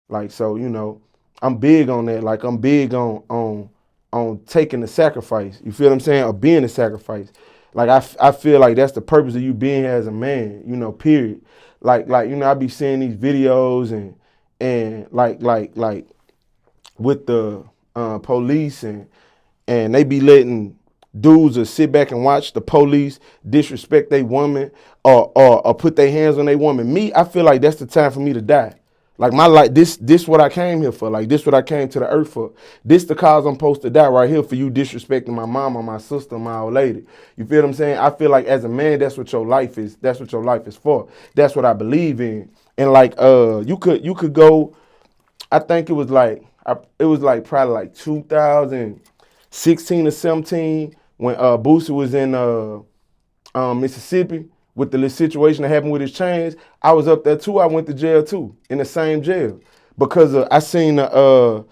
Like, so, you know, I'm big on that. Like, I'm big on taking the sacrifice. You feel what I'm saying? Or being a sacrifice. Like, I feel like that's the purpose of you being here as a man, you know, period. Like, you know, I be seeing these videos and like with the police and they be letting dudes just sit back and watch the police disrespect their woman or put their hands on their woman. Me, I feel like that's the time for me to die. Like my life, this what I came here for. Like this what I came to the earth for. This the cause I'm supposed to die right here for you disrespecting my mama, my sister, my old lady. You feel what I'm saying? I feel like as a man, that's what your life is. That's what your life is for. That's what I believe in. And like you could go. I think it was like probably like 2016 or 17 when Boosie was in Mississippi with the little situation that happened with his chains. I was up there too. I went to jail too, in the same jail because I seen a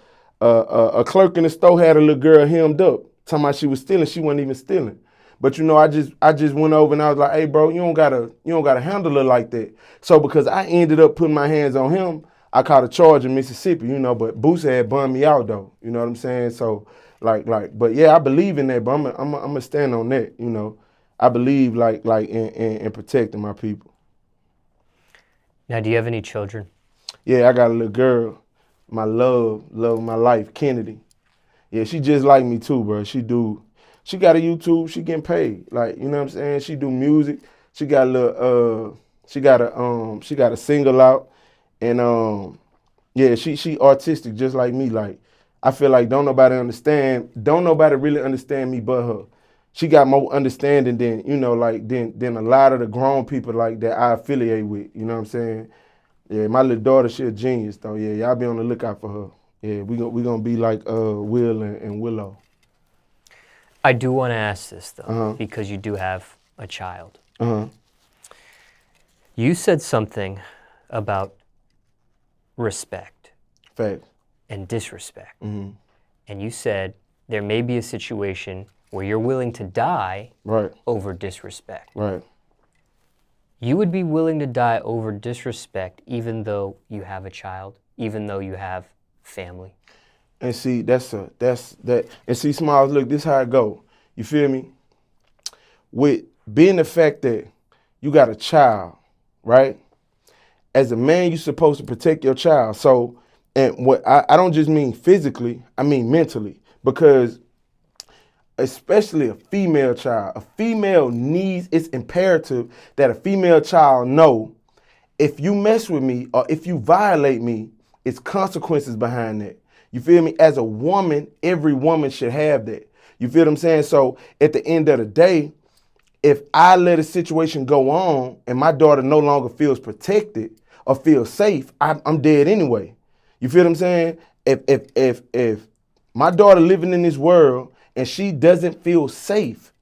clerk in the store had a little girl hemmed up, talking about she was stealing. She wasn't even stealing. But you know, I just went over and I was like, hey bro, you don't gotta handle it like that. So because I ended up putting my hands on him, I caught a charge in Mississippi, you know, but Boosie had bummed me out though. You know what I'm saying? So but yeah, I believe in that, but I'm gonna stand on that, you know. I believe in protecting my people. Now, do you have any children? Yeah, I got a little girl, my love of my life, Kennedy. Yeah, she just like me too, bro. She got a YouTube, she getting paid. Like, you know what I'm saying? She do music. She got a little she got a single out. And yeah, she artistic just like me. Like, I feel like don't nobody really understand me but her. She got more understanding than, you know, like than a lot of the grown people like that I affiliate with. You know what I'm saying? Yeah, my little daughter, she a genius though. Yeah, y'all be on the lookout for her. Yeah, we gonna be like Will and Willow. I do want to ask this though, Uh-huh. because you do have a child. Uh-huh. You said something about respect Fact. and disrespect. Mm-hmm. And you said there may be a situation where you're willing to die Right. over disrespect. Right. You You would be willing to die over disrespect even though you have a child, even though you have family. And see, that's that. And see, Smallz, look, this how it go. You feel me? With being the fact that you got a child, right? As a man, you're supposed to protect your child. So, and what I don't just mean physically, I mean mentally, because especially a female child, a female needs, it's imperative that a female child know if you mess with me or if you violate me, it's consequences behind that. You feel me? As a woman, every woman should have that. You feel what I'm saying? So at the end of the day, if I let a situation go on and my daughter no longer feels protected or feels safe, I'm dead anyway. You feel what I'm saying? If my daughter living in this world and she doesn't feel safe,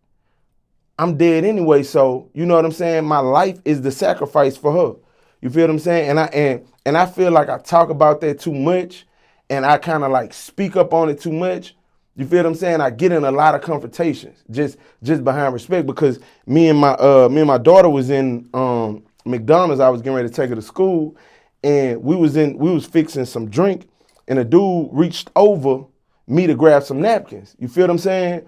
I'm dead anyway. So you know what I'm saying? My life is the sacrifice for her. You feel what I'm saying? And I feel like I talk about that too much and I kind of like speak up on it too much. You feel what I'm saying? I get in a lot of confrontations just behind respect because me and my daughter was in McDonald's. I was getting ready to take her to school and we was fixing some drink and a dude reached over me to grab some napkins. You feel what I'm saying?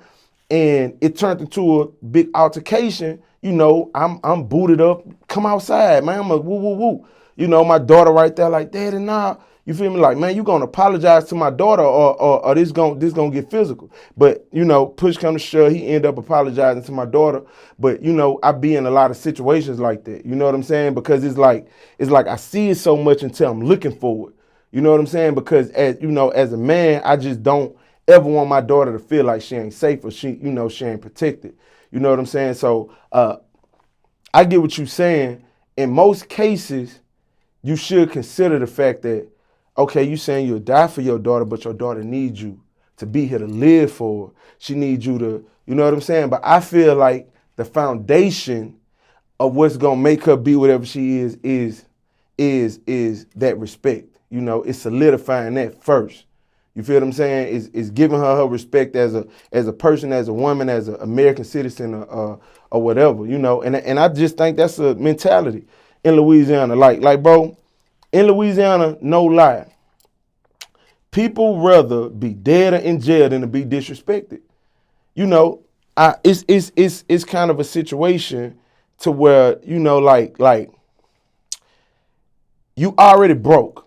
And it turned into a big altercation. You know, I'm booted up. Come outside, man. I'm a woo woo woo. You know, my daughter right there, like, Daddy, nah. You feel me? Like, man, you gonna apologize to my daughter, or this gonna get physical. But you know, push come to shove, he end up apologizing to my daughter. But you know, I be in a lot of situations like that. You know what I'm saying? Because it's like I see it so much until I'm looking for it. You know what I'm saying? Because as you know, as a man, I just don't ever want my daughter to feel like she ain't safe or she ain't protected. You know what I'm saying? So I get what you're saying. In most cases, you should consider the fact that, okay, you saying you'll die for your daughter, but your daughter needs you to be here to live for her. She needs you to, you know what I'm saying? But I feel like the foundation of what's gonna make her be whatever she is that respect. You know, it's solidifying that first. You feel what I'm saying? Is giving her respect as a person, as a woman, as an American citizen, or whatever. You know, and I just think that's a mentality in Louisiana. Like bro, in Louisiana, no lie, People rather be dead or in jail than to be disrespected. You know, it's kind of a situation to where, you know, like you already broke.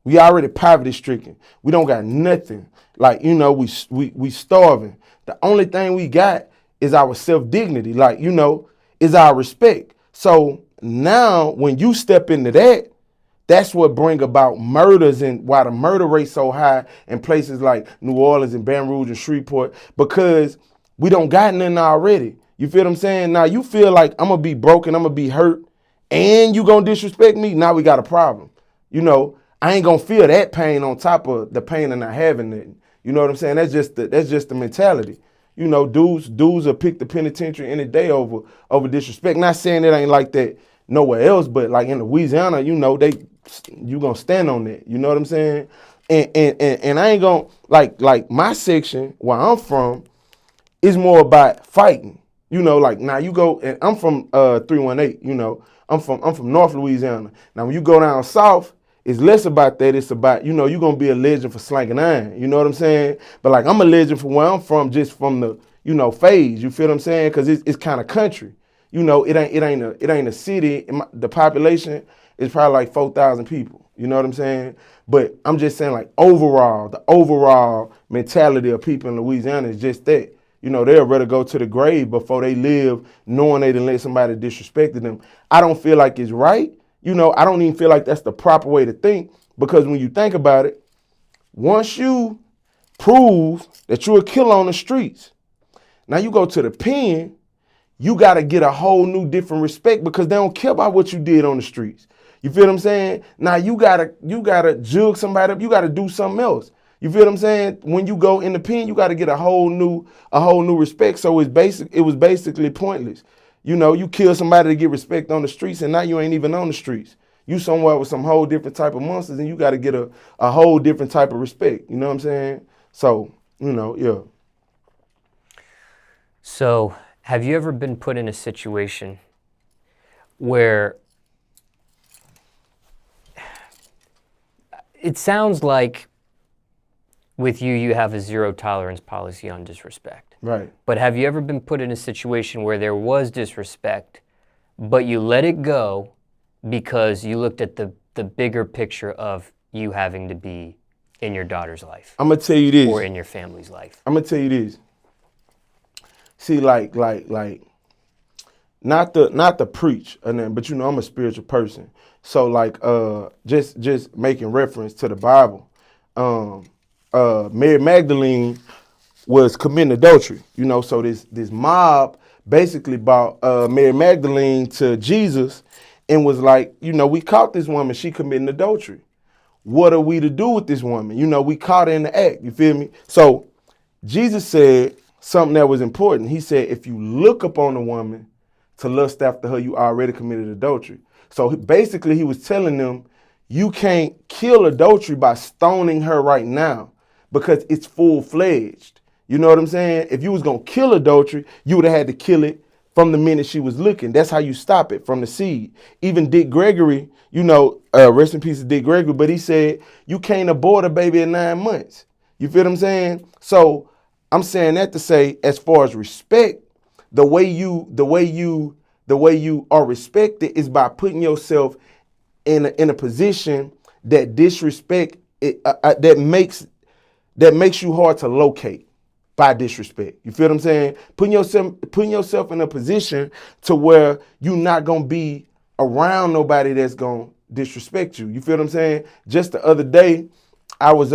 We already poverty stricken. We don't got nothing. Like, you know, we starving. The only thing we got is our self-dignity. Like, you know, is our respect. So now when you step into that, that's what bring about murders and why the murder rate so high in places like New Orleans and Baton Rouge and Shreveport, because we don't got nothing already. You feel what I'm saying? Now you feel like I'm gonna be broken, I'm gonna be hurt, and you gonna disrespect me. Now we got a problem. You know, I ain't gonna feel that pain on top of the pain of not having nothing. You know what I'm saying? That's just the mentality. You know, dudes will pick the penitentiary any day over disrespect. Not saying it ain't like that nowhere else, but like in Louisiana, you know, you gonna stand on that. You know what I'm saying? And I ain't gonna like my section where I'm from is more about fighting. You know, like now you go, and I'm from 318. You know, I'm from North Louisiana. Now when you go down south, it's less about that. It's about, you know, you're gonna be a legend for slanging iron. You know what I'm saying? But like I'm a legend for where I'm from, just from the, you know, phase. You feel what I'm saying? Because it's kind of country. You know, it ain't a city. The population is probably like 4,000 people. You know what I'm saying? But I'm just saying, like, overall, the overall mentality of people in Louisiana is just that. You know, they'll rather go to the grave before they live knowing they didn't let somebody disrespect them. I don't feel like it's right. You know, I don't even feel like that's the proper way to think, because when you think about it, once you prove that you're a killer on the streets, now you go to the pen, you got to get a whole new different respect, because they don't care about what you did on the streets. You feel what I'm saying? Now you gotta jug somebody up. You gotta do something else. You feel what I'm saying? When you go in the pen, you gotta get a whole new respect. So it was basically pointless. You know, you kill somebody to get respect on the streets, and now you ain't even on the streets. You somewhere with some whole different type of monsters, and you gotta get a whole different type of respect. You know what I'm saying? So, you know, yeah. So, have you ever been put in a situation where it sounds like with you have a zero tolerance policy on disrespect? Right. But have you ever been put in a situation where there was disrespect, but you let it go because you looked at the bigger picture of you having to be in your daughter's life? I'm gonna tell you this. Or in your family's life. I'm gonna tell you this. See, like, not to preach or nothing, but you know I'm a spiritual person. So like, just making reference to the Bible. Mary Magdalene was committing adultery. You know, so this mob basically brought Mary Magdalene to Jesus and was like, you know, we caught this woman, she committing adultery. What are we to do with this woman? You know, we caught her in the act. You feel me? So Jesus said something that was important. He said, if you look upon a woman to lust after her, you already committed adultery. So basically he was telling them, you can't kill adultery by stoning her right now because it's full-fledged. You know what I'm saying? If you was going to kill adultery, you would have had to kill it from the minute she was looking. That's how you stop it, from the seed. Even Dick Gregory, you know, rest in peace to Dick Gregory, but he said, you can't abort a baby at 9 months. You feel what I'm saying? So I'm saying that to say, as far as respect, the way you are respected is by putting yourself in a position that disrespect that makes you hard to locate by disrespect. You feel what I'm saying? Putting yourself in a position to where you're not gonna be around nobody that's gonna disrespect you. You feel what I'm saying? Just the other day, I was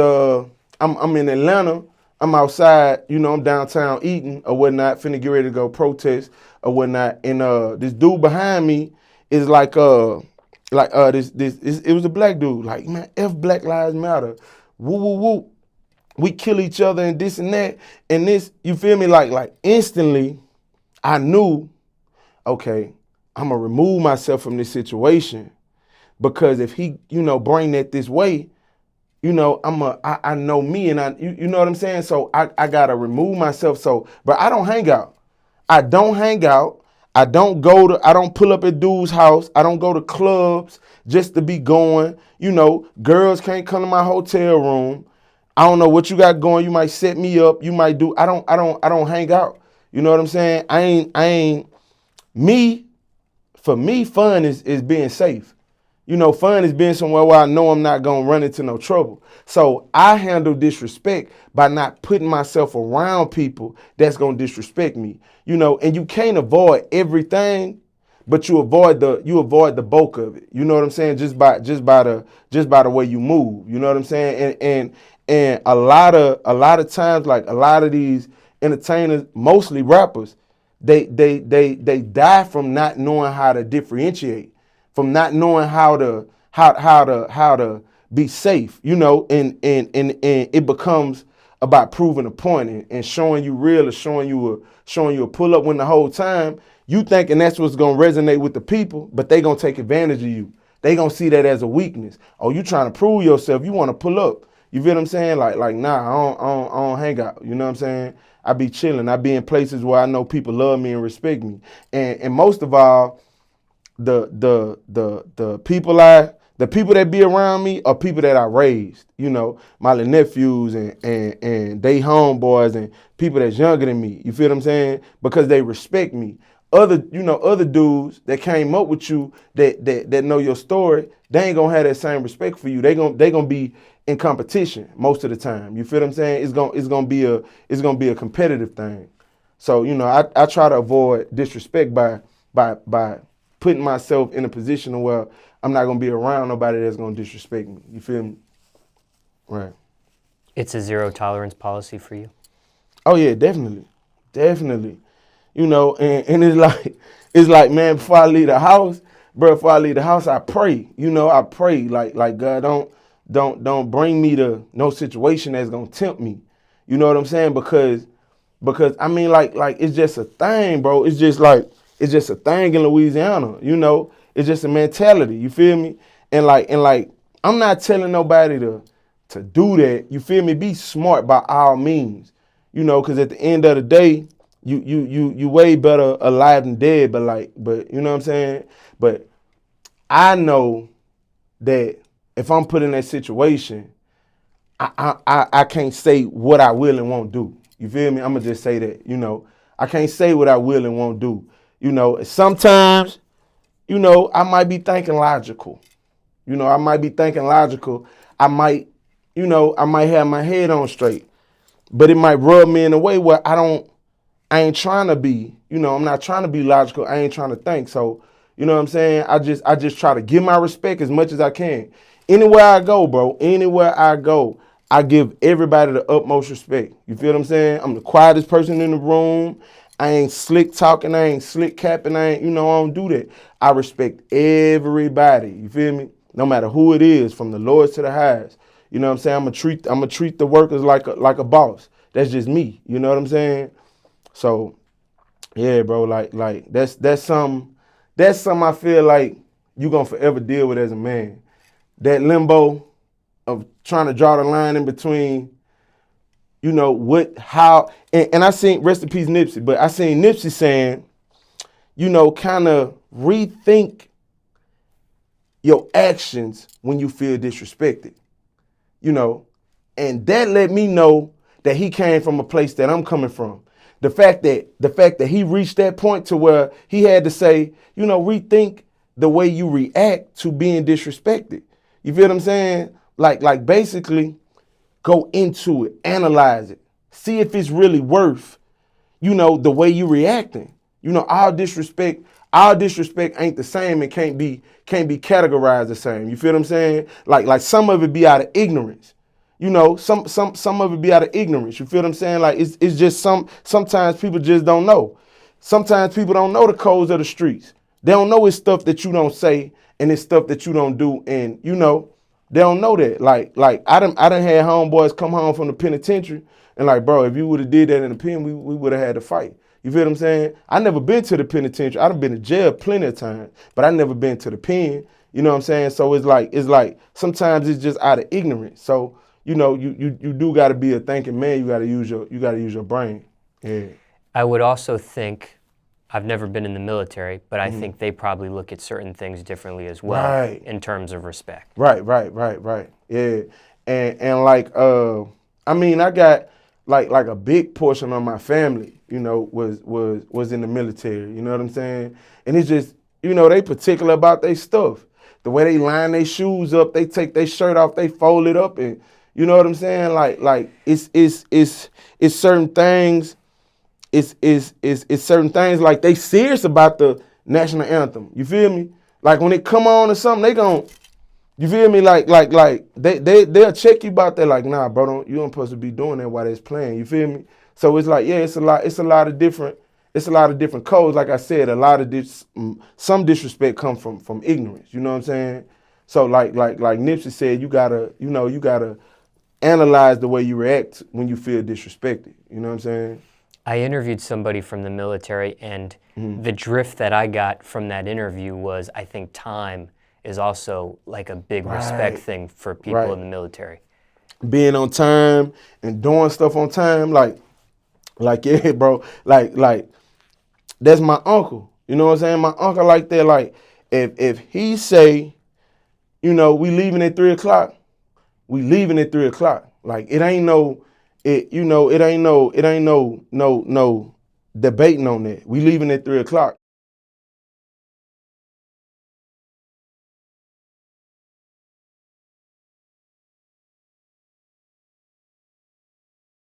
I'm in Atlanta. I'm outside, you know, I'm downtown eating or whatnot, finna get ready to go protest or whatnot. And this dude behind me is like it was a black dude, like, man, F Black Lives Matter. Woo woo woo. We kill each other and this and that. And this, you feel me? Like instantly I knew, okay, I'm gonna remove myself from this situation, because if he, you know, bring that this way, you know, I know me, and you know what I'm saying? So I gotta remove myself. So, but I don't hang out. I don't hang out. I don't pull up at dude's house. I don't go to clubs just to be going. You know, girls can't come to my hotel room. I don't know what you got going. You might set me up. You might do. I don't hang out. You know what I'm saying? I ain't me. For me, fun is being safe. You know, fun is being somewhere where I know I'm not gonna run into no trouble. So I handle disrespect by not putting myself around people that's gonna disrespect me. You know, and you can't avoid everything, but you avoid the bulk of it. You know what I'm saying? Just by the way you move. You know what I'm saying? And a lot of times, like a lot of these entertainers, mostly rappers, they die from not knowing how to differentiate, from not knowing how to be safe, you know, and it becomes about proving a point and showing you real or showing you a pull up when the whole time you thinking that's what's gonna resonate with the people, but they gonna take advantage of you. They gonna see that as a weakness. Oh, you trying to prove yourself? You want to pull up? You feel what I'm saying? Like nah, I don't hang out. You know what I'm saying? I be chilling. I be in places where I know people love me and respect me. And most of all, the people that be around me are people that I raised. You know, my little nephews and they homeboys and people that's younger than me. You feel what I'm saying? Because they respect me. Other dudes that came up with you that know your story, they ain't gonna have that same respect for you. They gonna be in competition most of the time. You feel what I'm saying? It's gonna be a competitive thing. So, you know, I try to avoid disrespect by putting myself in a position where I'm not gonna be around nobody that's gonna disrespect me. You feel me? Right. It's a zero tolerance policy for you? Oh yeah, definitely. You know, and it's like, man, before I leave the house, I pray. You know, I pray like God, don't bring me to no situation that's gonna tempt me. You know what I'm saying? Because I mean, like it's just a thing, bro. It's just a thing in Louisiana. You know, it's just a mentality. You feel me? And like I'm not telling nobody to do that. You feel me? Be smart by all means. You know, because at the end of the day, you way better alive than dead. But you know what I'm saying? But I know that if I'm put in that situation, I can't say what I will and won't do. You feel me? I'm gonna just say that. You know, I can't say what I will and won't do. You know, sometimes, you know, I might be thinking logical. You know, I might be thinking logical. I might, you know, I might have my head on straight, but it might rub me in a way where I ain't trying to be, you know, I'm not trying to be logical. I ain't trying to think. So, you know what I'm saying? I just try to give my respect as much as I can. Anywhere I go, bro, I give everybody the utmost respect. You feel what I'm saying? I'm the quietest person in the room. I ain't slick talking. I ain't slick capping. I don't do that. I respect everybody. You feel me? No matter who it is, from the lowest to the highest. You know what I'm saying? I'm gonna treat the workers like a boss. That's just me. You know what I'm saying? So, yeah, bro, like that's something I feel like you gonna forever deal with as a man. That limbo of trying to draw the line in between, you know, and I seen, rest in peace Nipsey, but I seen Nipsey saying, you know, kind of rethink your actions when you feel disrespected, you know, and that let me know that he came from a place that I'm coming from. The fact that he reached that point to where he had to say, you know, rethink the way you react to being disrespected. You feel what I'm saying? Like basically go into it, analyze it, see if it's really worth, you know, the way you reacting. You know, all disrespect ain't the same and can't be categorized the same. You feel what I'm saying? Like some of it be out of ignorance. You know, some of it be out of ignorance. You feel what I'm saying? Like it's just sometimes people just don't know. Sometimes people don't know the codes of the streets. They don't know it's stuff that you don't say and it's stuff that you don't do. And you know, they don't know that. Like I done had homeboys come home from the penitentiary and like, bro, if you would have did that in the pen, we would have had to fight. You feel what I'm saying? I never been to the penitentiary. I done been to jail plenty of times, but I never been to the pen. You know what I'm saying? So it's like sometimes it's just out of ignorance. So you know, you do got to be a thinking man. You got to use your brain. Yeah. I would also think, I've never been in the military, but I think they probably look at certain things differently as well, Right. in terms of respect. Right. Yeah. And like I mean, I got like a big portion of my family, you know, was in the military. You know what I'm saying? And it's just, you know, they particular about their stuff. The way they line their shoes up, they take their shirt off, they fold it up, and you know what I'm saying? Like it's certain things. It's certain things like they serious about the national anthem. You feel me? Like when it come on or something, they gon' you feel me? Like they'll check you about that. Like, nah, bro, you don't supposed to be doing that while it's playing. You feel me? So it's like, yeah, it's a lot of different codes. Like I said, a lot of some disrespect come from ignorance. You know what I'm saying? So like Nipsey said, you gotta analyze the way you react when you feel disrespected. You know what I'm saying? I interviewed somebody from the military, and the drift that I got from that interview was, I think time is also like a big respect thing for people in the military. Being on time and doing stuff on time, like yeah, bro, like that's my uncle. You know what I'm saying? My uncle like that. Like if he say, you know, we leaving at 3:00, we leaving at 3:00. Like it ain't no debating on that. We leaving at 3:00.